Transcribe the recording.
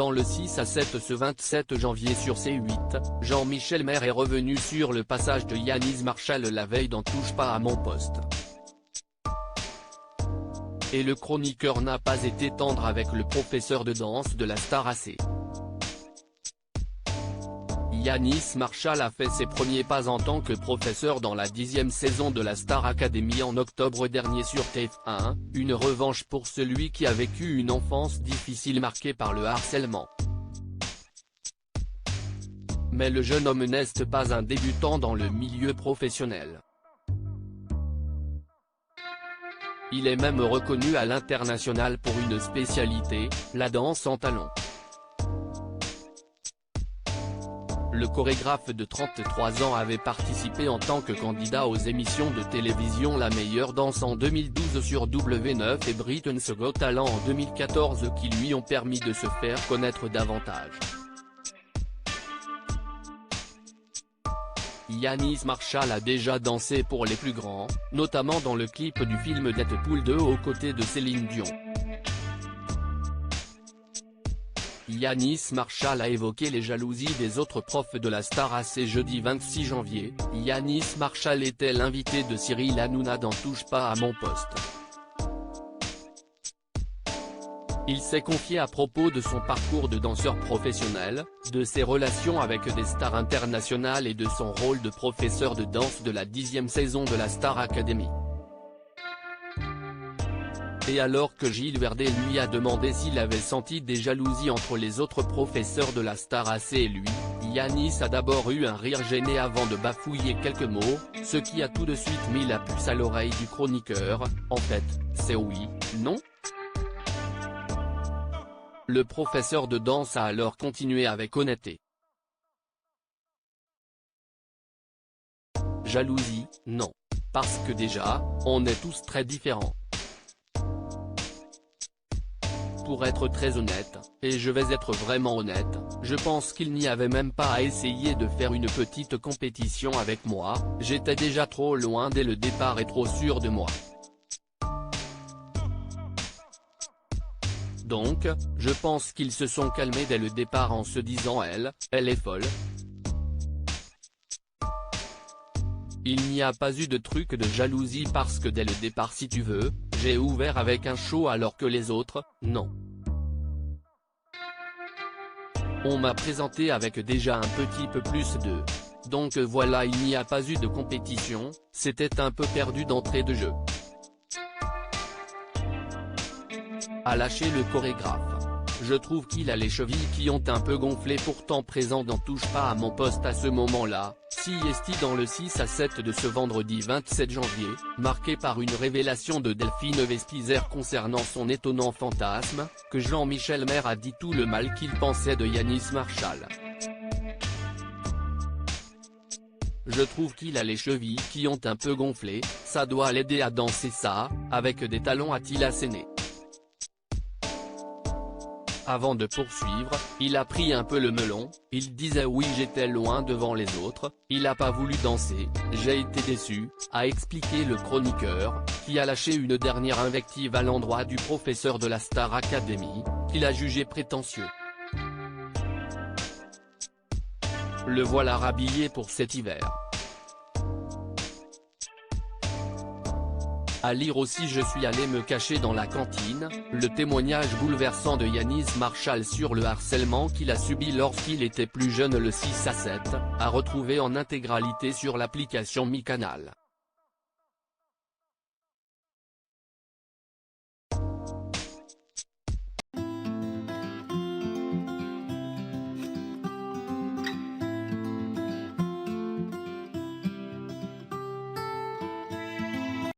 Dans le 6 à 7 ce 27 janvier sur C8, Jean-Michel Maire est revenu sur le passage de Yanis Marshall la veille dans Touche pas à mon poste. Et le chroniqueur n'a pas été tendre avec le professeur de danse de la star AC. Yanis Marshall a fait ses premiers pas en tant que professeur dans la 10e saison de la Star Academy en octobre dernier sur TF1, une revanche pour celui qui a vécu une enfance difficile marquée par le harcèlement. Mais le jeune homme n'est pas un débutant dans le milieu professionnel. Il est même reconnu à l'international pour une spécialité, la danse en talons. Le chorégraphe de 33 ans avait participé en tant que candidat aux émissions de télévision La Meilleure Danse en 2012 sur W9 et Britain's Got Talent en 2014 qui lui ont permis de se faire connaître davantage. Yanis Marshall a déjà dansé pour les plus grands, notamment dans le clip du film Deadpool 2 aux côtés de Céline Dion. Yanis Marshall a évoqué les jalousies des autres profs de la Star AC jeudi 26 janvier, Yanis Marshall était l'invité de Cyril Hanouna dans Touche pas à mon poste. Il s'est confié à propos de son parcours de danseur professionnel, de ses relations avec des stars internationales et de son rôle de professeur de danse de la 10e saison de la Star Academy. Et alors que Gilles Verdez lui a demandé s'il avait senti des jalousies entre les autres professeurs de la Star AC et lui, Yanis a d'abord eu un rire gêné avant de bafouiller quelques mots, ce qui a tout de suite mis la puce à l'oreille du chroniqueur. En fait, c'est oui, non ? Le professeur de danse a alors continué avec honnêteté. Jalousie, non. Parce que déjà, on est tous très différents. Pour être très honnête, et je vais être vraiment honnête, je pense qu'il n'y avait même pas à essayer de faire une petite compétition avec moi, j'étais déjà trop loin dès le départ et trop sûr de moi. Donc, je pense qu'ils se sont calmés dès le départ en se disant elle est folle. Il n'y a pas eu de truc de jalousie parce que dès le départ si tu veux, j'ai ouvert avec un show alors que les autres, non. On m'a présenté avec déjà un petit peu plus de. Donc voilà, il n'y a pas eu de compétition, c'était un peu perdu d'entrée de jeu. A lâché le chorégraphe. Je trouve qu'il a les chevilles qui ont un peu gonflé pourtant présent dans Touche pas à mon poste à ce moment-là, si est dans le 6 à 7 de ce vendredi 27 janvier, marqué par une révélation de Delphine Vespizer concernant son étonnant fantasme, que Jean-Michel Maire a dit tout le mal qu'il pensait de Yanis Marshall. Je trouve qu'il a les chevilles qui ont un peu gonflé, ça doit l'aider à danser ça, avec des talons a-t-il asséné. Avant de poursuivre, il a pris un peu le melon, il disait oui j'étais loin devant les autres, il a pas voulu danser, j'ai été déçu, a expliqué le chroniqueur, qui a lâché une dernière invective à l'endroit du professeur de la Star Academy, qu'il a jugé prétentieux. Le voilà rhabillé pour cet hiver. À lire aussi je suis allé me cacher dans la cantine, le témoignage bouleversant de Yanis Marshall sur le harcèlement qu'il a subi lorsqu'il était plus jeune le 6 à 7, à retrouver en intégralité sur l'application Mi Canal.